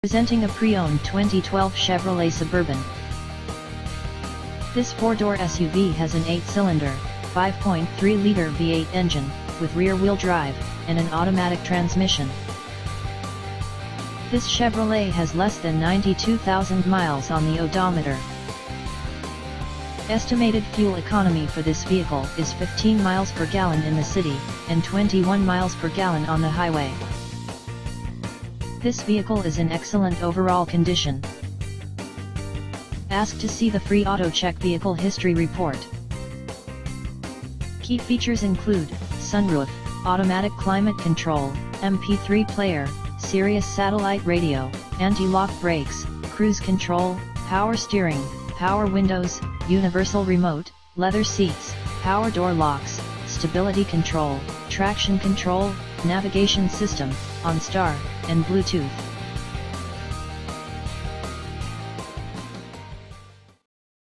Presenting a pre-owned 2012 Chevrolet Suburban. This four-door SUV has an 8-cylinder, 5.3-liter V8 engine, with rear-wheel drive, and an automatic transmission. This Chevrolet has less than 92,000 miles on the odometer. Estimated fuel economy for this vehicle is 15 miles per gallon in the city, and 21 miles per gallon on the highway. This vehicle is in excellent overall condition. Ask to see the free AutoCheck Vehicle History Report. Key features include sunroof, automatic climate control, MP3 player, Sirius satellite radio, anti-lock brakes, cruise control, power steering, power windows, universal remote, leather seats, power door locks, stability control, traction control, navigation system, OnStar, and Bluetooth.